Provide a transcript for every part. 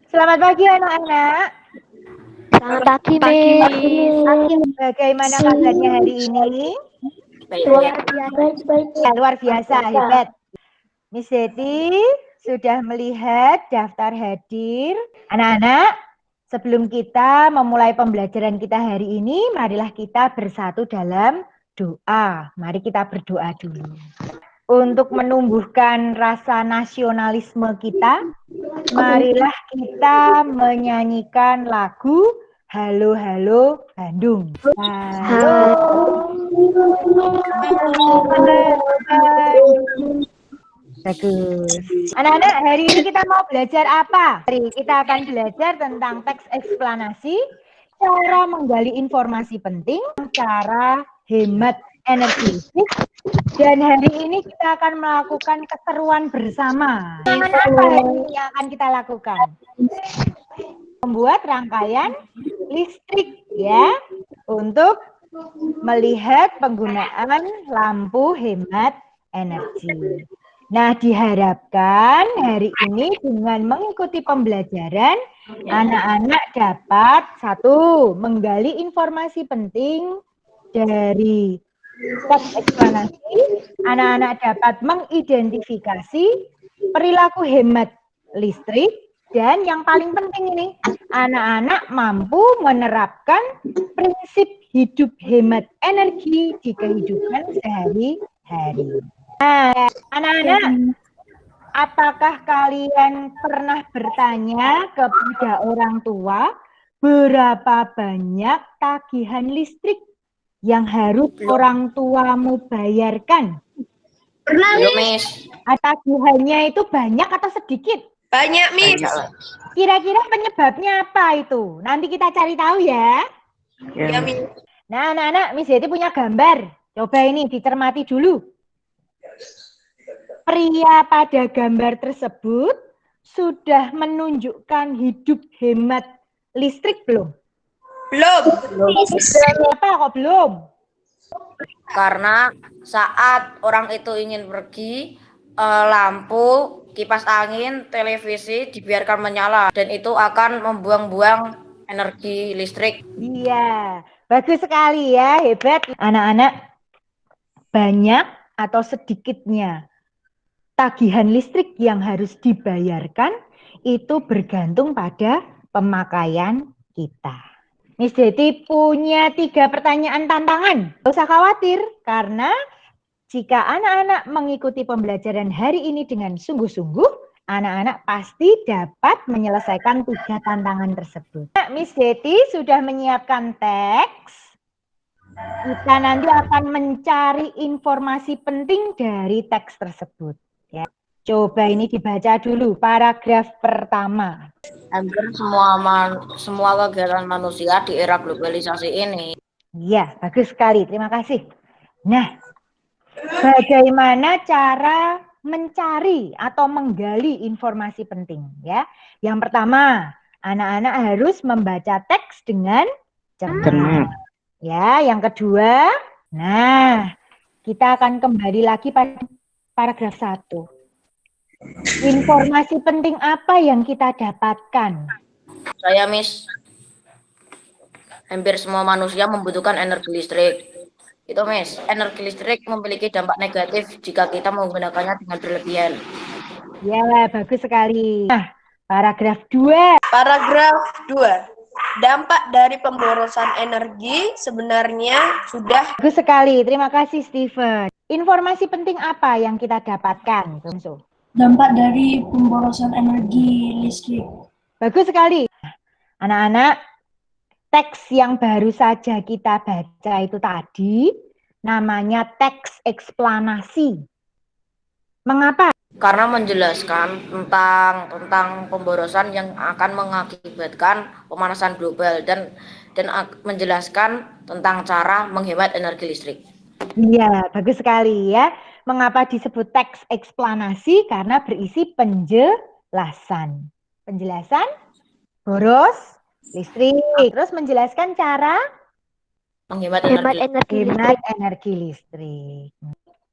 Selamat pagi anak-anak. Selamat pagi, Miss. Bagaimana kabarnya hari ini? Luar biasa, hebat. Miss Deti sudah melihat daftar hadir. Anak-anak, sebelum kita memulai pembelajaran kita hari ini, marilah kita bersatu dalam doa. Mari kita berdoa dulu. Untuk menumbuhkan rasa nasionalisme kita, marilah kita menyanyikan lagu Halo Halo Bandung. Halo Bandung. Bagus. Anak-anak, hari ini kita mau belajar apa? Hari kita akan belajar tentang teks eksplanasi, cara menggali informasi penting, cara hemat energi listrik, dan hari ini kita akan melakukan keseruan bersama. Apa hari ini yang akan kita lakukan? Membuat rangkaian listrik ya, untuk melihat penggunaan lampu hemat energi. Nah, diharapkan hari ini dengan mengikuti pembelajaran, anak-anak dapat satu, menggali informasi penting dari teks eksplanasi, anak-anak dapat mengidentifikasi perilaku hemat listrik, dan yang paling penting ini, anak-anak mampu menerapkan prinsip hidup hemat energi di kehidupan sehari-hari. Nah, anak-anak, apakah kalian pernah bertanya kepada orang tua berapa banyak tagihan listrik yang harus orang tuamu bayarkan? Pernah, Miss. Tagihannya itu banyak atau sedikit? Banyak, Miss. Kira-kira penyebabnya apa itu? Nanti kita cari tahu ya. Ya, Miss. Nah, anak-anak, Miss Yeti punya gambar. Coba ini dicermati dulu. Pria pada gambar tersebut sudah menunjukkan hidup hemat listrik belum? Belum. Kenapa kok belum? Karena saat orang itu ingin pergi, lampu, kipas angin, televisi dibiarkan menyala dan itu akan membuang-buang energi listrik. Iya, bagus sekali ya, hebat. Anak-anak, banyak atau sedikitnya tagihan listrik yang harus dibayarkan itu bergantung pada pemakaian kita. Miss Deti punya 3 pertanyaan tantangan. Tidak usah khawatir, karena jika anak-anak mengikuti pembelajaran hari ini dengan sungguh-sungguh, anak-anak pasti dapat menyelesaikan 3 tantangan tersebut. Miss Deti sudah menyiapkan teks. Kita nanti akan mencari informasi penting dari teks tersebut. Ya. Coba ini dibaca dulu, paragraf pertama. Hampir semua kegiatan manusia di era globalisasi ini. Ya, bagus sekali. Terima kasih. Nah, bagaimana cara mencari atau menggali informasi penting? Ya, yang pertama, anak-anak harus membaca teks dengan cermat. Ya, yang kedua, nah, kita akan kembali lagi pada paragraf 1. Informasi penting apa yang kita dapatkan? Saya, Miss, hampir semua manusia membutuhkan energi listrik. Itu, Miss, energi listrik memiliki dampak negatif jika kita menggunakannya dengan berlebihan. Ya, bagus sekali. Nah, paragraf 2. Paragraf 2. Dampak dari pemborosan energi sebenarnya sudah. Bagus sekali. Terima kasih, Steven. Informasi penting apa yang kita dapatkan? Dampak dari pemborosan energi listrik. Bagus sekali. Anak-anak, teks yang baru saja kita baca itu tadi namanya teks eksplanasi. Mengapa? Karena menjelaskan tentang pemborosan yang akan mengakibatkan pemanasan global dan menjelaskan tentang cara menghemat energi listrik. Iya, bagus sekali ya. Mengapa disebut teks eksplanasi? Karena berisi penjelasan. Penjelasan boros listrik. Terus menjelaskan cara menghemat energi listrik.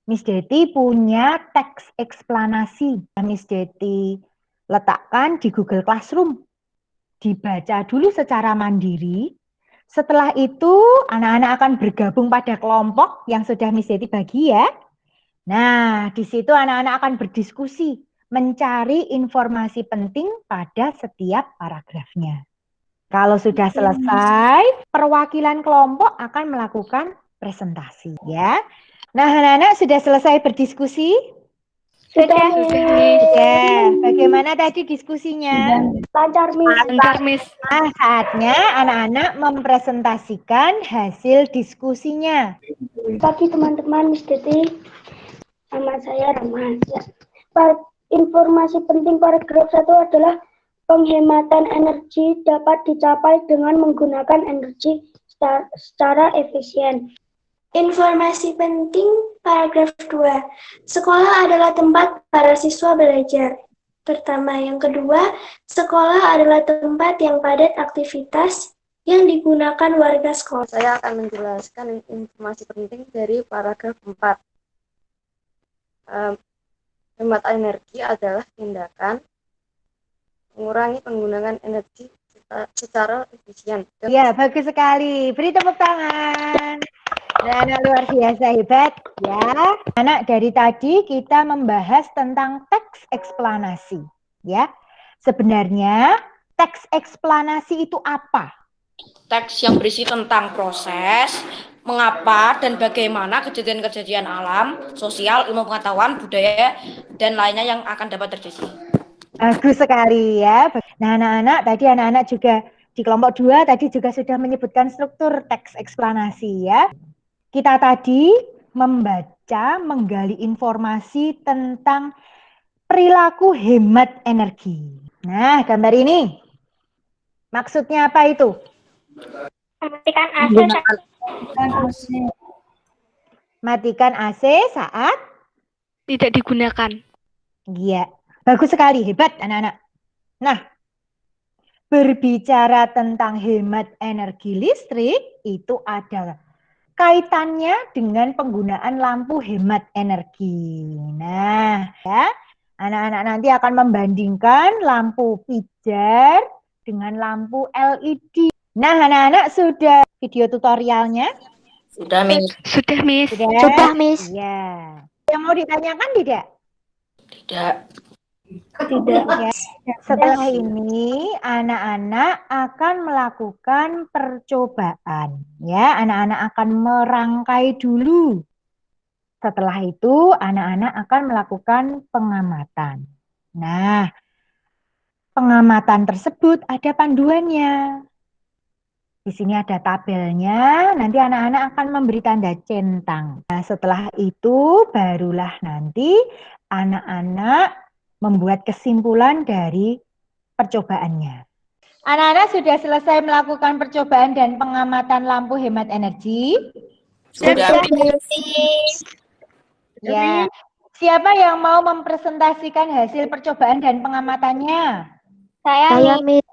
Miss Deti punya teks eksplanasi. Miss Deti letakkan di Google Classroom. dibaca dulu secara mandiri. Setelah itu anak-anak akan bergabung pada kelompok yang sudah Miss Yeti bagi ya. Nah, di situ anak-anak akan berdiskusi, mencari informasi penting pada setiap paragrafnya. Kalau sudah selesai, perwakilan kelompok akan melakukan presentasi ya. Nah, anak-anak sudah selesai berdiskusi? Sudah. Sudah. Bagaimana tadi diskusinya? Lancar, Miss. Nah, saatnya anak-anak mempresentasikan hasil diskusinya. Pagi teman-teman, Miss Titi. Nama saya Rahman. Ya. Informasi penting paragraf 1 adalah penghematan energi dapat dicapai dengan menggunakan energi secara efisien. Informasi penting paragraf 2. Sekolah adalah tempat para siswa belajar. Pertama, yang kedua, sekolah adalah tempat yang padat aktivitas yang digunakan warga sekolah. Saya akan menjelaskan informasi penting dari paragraf 4. Hemat energi adalah tindakan mengurangi penggunaan energi secara efisien. Ya, bagus sekali. Beri tepuk tangan. Anak luar biasa hebat ya. Anak, dari tadi kita membahas tentang teks eksplanasi ya. Sebenarnya teks eksplanasi itu apa? Teks yang berisi tentang proses, mengapa dan bagaimana kejadian-kejadian alam, sosial, ilmu pengetahuan, budaya, dan lainnya yang akan dapat terjadi. Bagus sekali ya. Nah, anak-anak tadi anak-anak juga di kelompok 2 tadi juga sudah menyebutkan struktur teks eksplanasi ya. Kita tadi membaca, menggali informasi tentang perilaku hemat energi. Nah, gambar ini maksudnya apa itu? Matikan AC. Matikan AC saat Tidak digunakan. iya. Bagus sekali, hebat anak-anak. Nah, berbicara tentang hemat energi listrik itu ada kaitannya dengan penggunaan lampu hemat energi. Nah, ya, anak-anak nanti akan membandingkan lampu pijar dengan lampu LED. Nah, anak-anak sudah video tutorialnya? Sudah, Miss. Sudah, Miss. Sudah, Miss. Iya. Yang mau ditanyakan tidak? Tidak. Ya. Setelah ini anak-anak akan melakukan percobaan ya, anak-anak akan merangkai dulu. Setelah itu anak-anak akan melakukan pengamatan. Nah, pengamatan tersebut ada panduannya. Di sini ada tabelnya, nanti anak-anak akan memberi tanda centang. Nah, setelah itu barulah nanti anak-anak membuat kesimpulan dari percobaannya. Anak-anak sudah selesai melakukan percobaan dan pengamatan lampu hemat energi? Sudah. Ya. Siapa yang mau mempresentasikan hasil percobaan dan pengamatannya? Saya, Miss.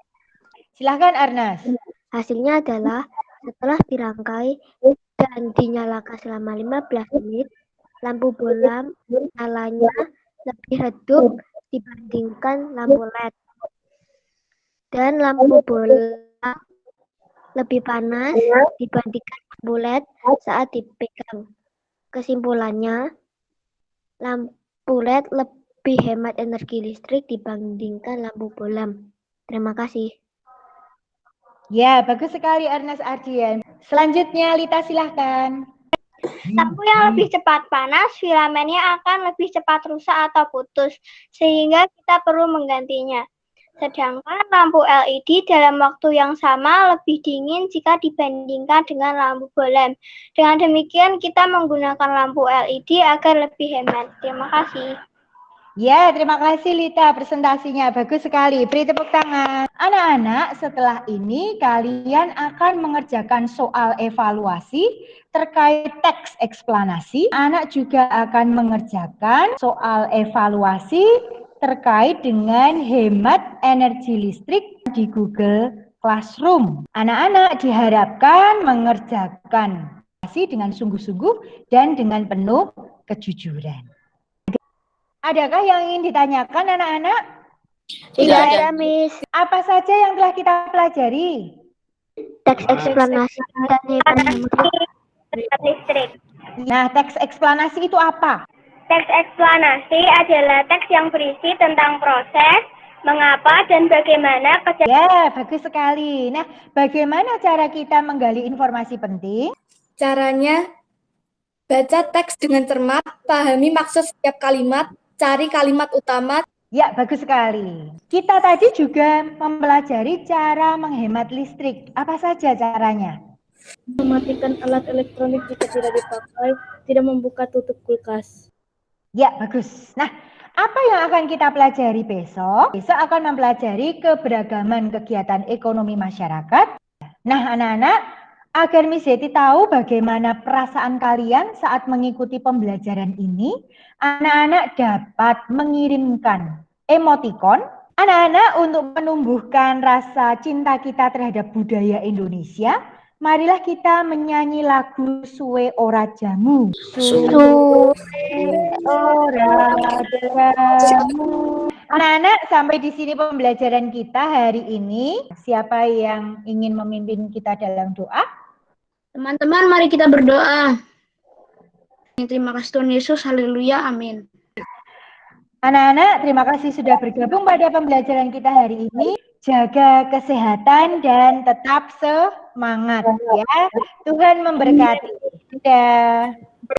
Silahkan, Arnas. Hasilnya adalah setelah dirangkai dan dinyalakan selama 15 menit, lampu bola nyalanya lebih redup dibandingkan lampu LED. Dan lampu bola lebih panas dibandingkan lampu LED saat dipegang. Kesimpulannya, lampu LED lebih hemat energi listrik dibandingkan lampu bola. Terima kasih. Ya, bagus sekali Ernest Ardian. Selanjutnya Lita silahkan. lampu yang lebih cepat panas, filamennya akan lebih cepat rusak atau putus, sehingga kita perlu menggantinya. Sedangkan lampu LED dalam waktu yang sama lebih dingin jika dibandingkan dengan lampu bola. Dengan demikian, kita menggunakan lampu LED agar lebih hemat. Terima kasih. Ya, terima kasih Lita presentasinya. Bagus sekali. Beri tepuk tangan. Anak-anak, setelah ini kalian akan mengerjakan soal evaluasi terkait teks eksplanasi. Anak juga akan mengerjakan soal evaluasi terkait dengan hemat energi listrik di Google Classroom. Anak-anak diharapkan mengerjakan dengan sungguh-sungguh dan dengan penuh kejujuran. Adakah yang ingin ditanyakan anak-anak? Tidak ada. ada, Miss. Apa saja yang telah kita pelajari? Teks eksplanasi dan Listrik. Nah, teks eksplanasi itu apa? Teks eksplanasi adalah teks yang berisi tentang proses, mengapa dan bagaimana kejadian. Ya, bagus sekali. Nah, bagaimana cara kita menggali informasi penting? Caranya, baca teks dengan cermat, pahami maksud setiap kalimat, cari kalimat utama. Ya, bagus sekali. Kita tadi juga mempelajari cara menghemat listrik. Apa saja caranya? Mematikan alat elektronik jika tidak dipakai, tidak membuka tutup kulkas. Ya, bagus. Nah, apa yang akan kita pelajari besok? Besok akan mempelajari keberagaman kegiatan ekonomi masyarakat. Nah, anak-anak, agar Miss Yeti tahu bagaimana perasaan kalian saat mengikuti pembelajaran ini, anak-anak dapat mengirimkan emotikon. Anak-anak, untuk menumbuhkan rasa cinta kita terhadap budaya Indonesia, marilah kita menyanyi lagu Suwe Ora Jamu. Suwe Ora Jamu. Anak-anak, sampai di sini pembelajaran kita hari ini. Siapa yang ingin memimpin kita dalam doa? Teman-teman, mari kita berdoa. Terima kasih Tuhan Yesus, haleluya, amin. Anak-anak, terima kasih sudah bergabung pada pembelajaran kita hari ini. Jaga kesehatan dan tetap semangat ya. Tuhan memberkati. Dadah.